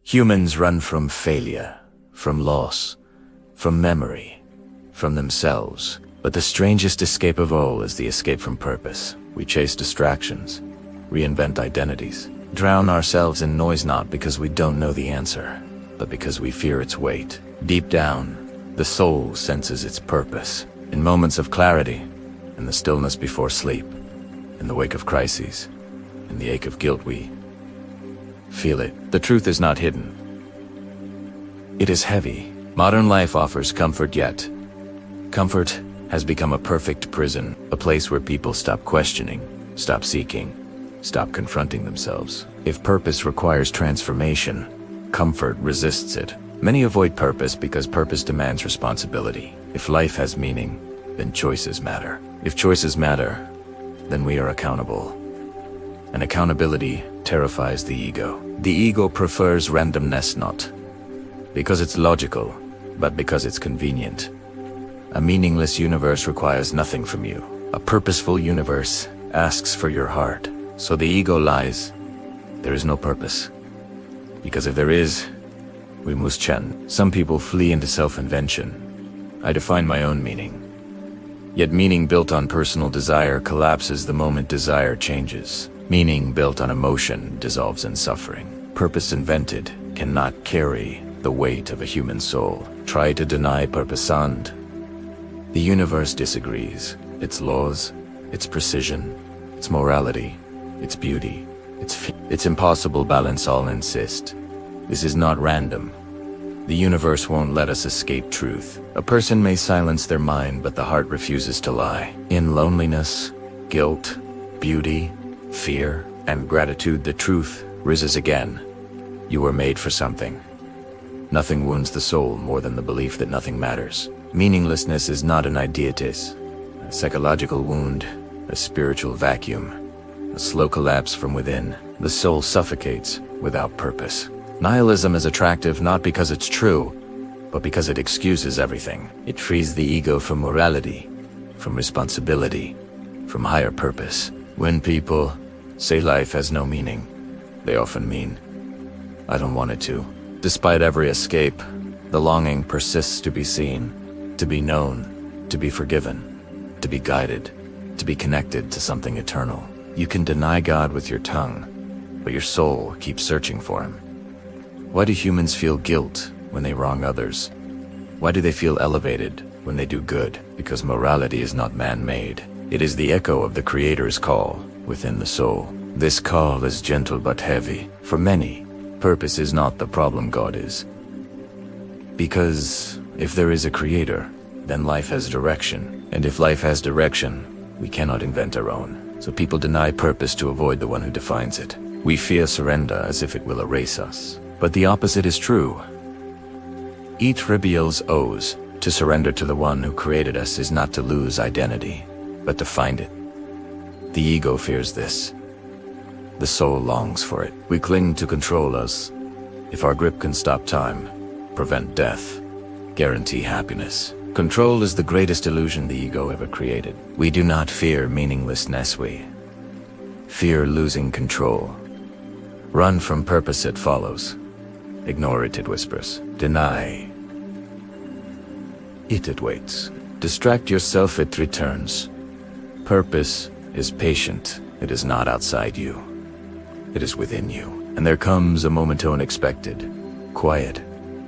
Humans run from failure, from loss, from memory, from themselves. But the strangest escape of all is the escape from purpose. We chase distractions, reinvent identities, drown ourselves in noise, not because we don't know the answer, but because we fear its weight. Deep down, the soul senses its purpose. In moments of clarity, in the stillness before sleep, in the wake of crises, in the ache of guilt, we feel it. The truth is not hidden. It is heavy. Modern life offers comfort, yet comfort has become a perfect prison, a place where people stop questioning, stop seeking, stop confronting themselves. If purpose requires transformation, comfort resists it. Many avoid purpose because purpose demands responsibility. If life has meaning, then choices matter. If choices matter, then we are accountable. And accountability terrifies the ego. The ego prefers randomness, not because it's logical, but because it's convenient. A meaningless universe requires nothing from you. A purposeful universe asks for your heart. So the ego lies. There is no purpose. Because if there is, we must chen. Some people flee into self-invention. I define my own meaning. Yet meaning built on personal desire collapses the moment desire changes. Meaning built on emotion dissolves in suffering. Purpose invented cannot carry the weight of a human soul. Try to deny purpose and the universe disagrees. Its laws, its precision, its morality, its beauty, its impossible balance all insist. This is not random. The universe won't let us escape truth. A person may silence their mind, but the heart refuses to lie. In loneliness, guilt, beauty, fear, and gratitude, the truth rises again. You were made for something. Nothing wounds the soul more than the belief that nothing matters. Meaninglessness is not an idea, it is a psychological wound, a spiritual vacuum, a slow collapse from within. The soul suffocates without purpose. Nihilism is attractive not because it's true, but because it excuses everything. It frees the ego from morality, from responsibility, from higher purpose. When people say life has no meaning, they often mean, I don't want it to. Despite every escape, the longing persists to be seen, to be known, to be forgiven, to be guided, to be connected to something eternal. You can deny God with your tongue, but your soul keeps searching for him. Why do humans feel guilt when they wrong others? Why do they feel elevated when they do good? Because morality is not man-made. It is the echo of the Creator's call within the soul. This call is gentle but heavy. For many, purpose is not the problem, God is. Because if there is a Creator, then life has direction. And if life has direction, we cannot invent our own. So people deny purpose to avoid the one who defines it. We fear surrender as if it will erase us. But the opposite is true. Each rebel's oaths to surrender to the one who created us is not to lose identity, but to find it. The ego fears this. The soul longs for it. We cling to control us. If our grip can stop time, prevent death, guarantee happiness. Control is the greatest illusion the ego ever created. We do not fear meaninglessness, we fear losing control. Run from purpose, it follows. Ignore it, it whispers. Deny it, it waits. Distract yourself, it returns. Purpose is patient. It is not outside you. It is within you. And there comes a moment unexpected, quiet,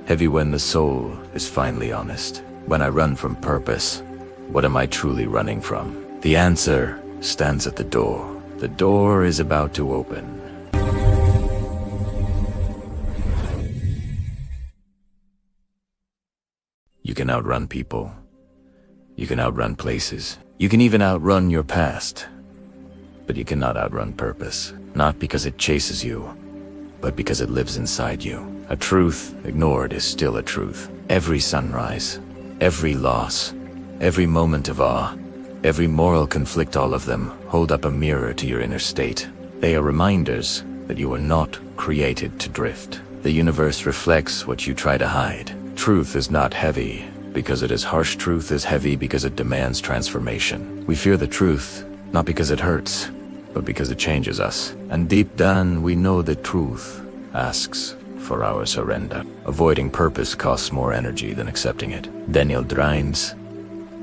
heavy when the soul is finally honest. When I run from purpose, what am I truly running from? The answer stands at the door. The door is about to open. You can outrun people. You can outrun places. You can even outrun your past. But you cannot outrun purpose. Not because it chases you, but because it lives inside you. A truth ignored is still a truth. Every sunrise, every loss, every moment of awe, every moral conflict, all of them hold up a mirror to your inner state. They are reminders that you were not created to drift. The universe reflects what you try to hide. Truth is not heavy because it is harsh. Truth is heavy because it demands transformation. We fear the truth, not because it hurts, but because it changes us. And deep down, we know that truth asks, for our surrender. Avoiding purpose costs more energy than accepting it. Daniel drains,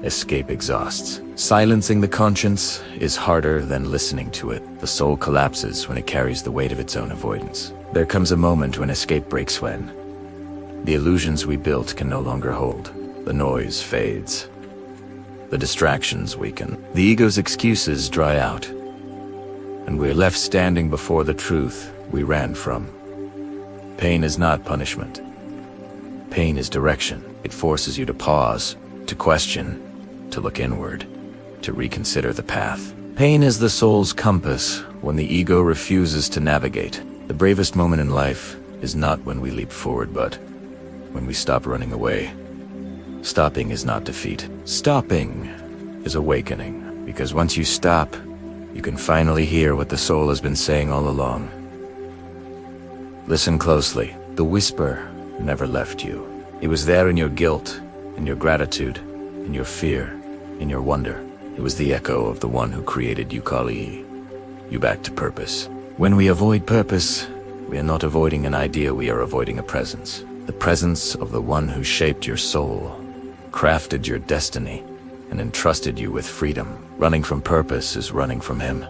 escape exhausts. Silencing the conscience is harder than listening to it. The soul collapses when it carries the weight of its own avoidance. There comes a moment when escape breaks, when the illusions we built can no longer hold. The noise fades. The distractions weaken. The ego's excuses dry out. And we're left standing before the truth we ran from. Pain is not punishment. Pain is direction. It forces you to pause, to question, to look inward, to reconsider the path. Pain is the soul's compass when the ego refuses to navigate. The bravest moment in life is not when we leap forward, but when we stop running away. Stopping is not defeat. Stopping is awakening, because once you stop, you can finally hear what the soul has been saying all along. Listen closely. The whisper never left you. It was there in your guilt, in your gratitude, in your fear, in your wonder. It was the echo of the one who created you, calling you back to purpose. When we avoid purpose, we are not avoiding an idea, we are avoiding a presence. The presence of the one who shaped your soul, crafted your destiny, and entrusted you with freedom. Running from purpose is running from him.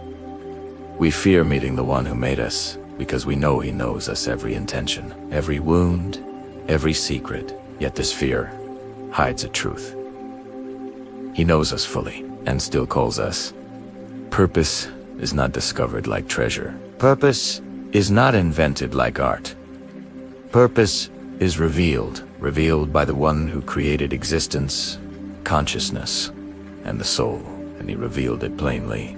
We fear meeting the one who made us, because we know he knows us every intention, every wound, every secret. Yet this fear hides a truth. He knows us fully, and still calls us. Purpose is not discovered like treasure. Purpose is not invented like art. Purpose is revealed by the one who created existence, consciousness, and the soul, and he revealed it plainly.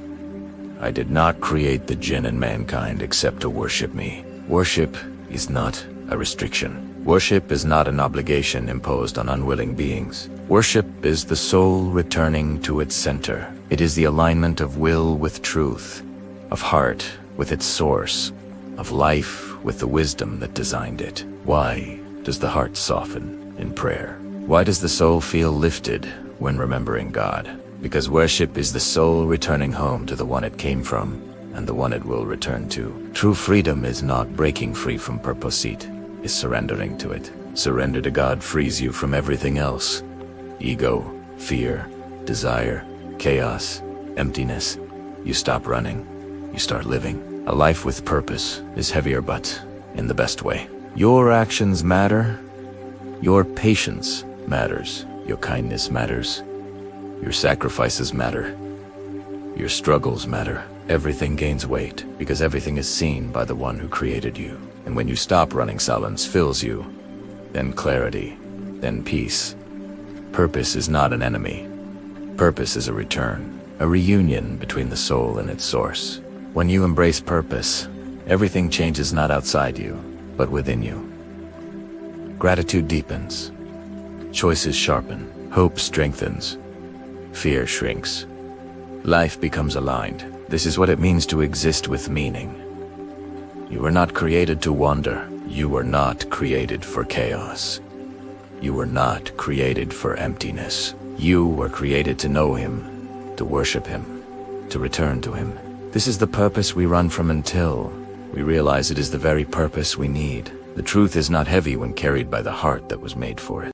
I did not create the jinn and mankind except to worship me. Worship is not a restriction. Worship is not an obligation imposed on unwilling beings. Worship is the soul returning to its center. It is the alignment of will with truth, of heart with its source, of life with the wisdom that designed it. Why does the heart soften in prayer? Why does the soul feel lifted when remembering God? Because worship is the soul returning home to the one it came from and the one it will return to. True freedom is not breaking free from purpose, it is surrendering to it. Surrender to God frees you from everything else. Ego, fear, desire, chaos, emptiness. You stop running. You start living. A life with purpose is heavier, but in the best way. Your actions matter. Your patience matters. Your kindness matters. Your sacrifices matter. Your struggles matter. Everything gains weight because everything is seen by the one who created you. And when you stop running, silence fills you. Then clarity. Then peace. Purpose is not an enemy. Purpose is a return, a reunion between the soul and its source. When you embrace purpose, everything changes, not outside you, but within you. Gratitude deepens. Choices sharpen. Hope strengthens. Fear shrinks. Life becomes aligned. This is what it means to exist with meaning. You were not created to wander. You were not created for chaos. You were not created for emptiness. You were created to know him, to worship him, to return to him. This is the purpose we run from until we realize it is the very purpose we need. The truth is not heavy when carried by the heart that was made for it.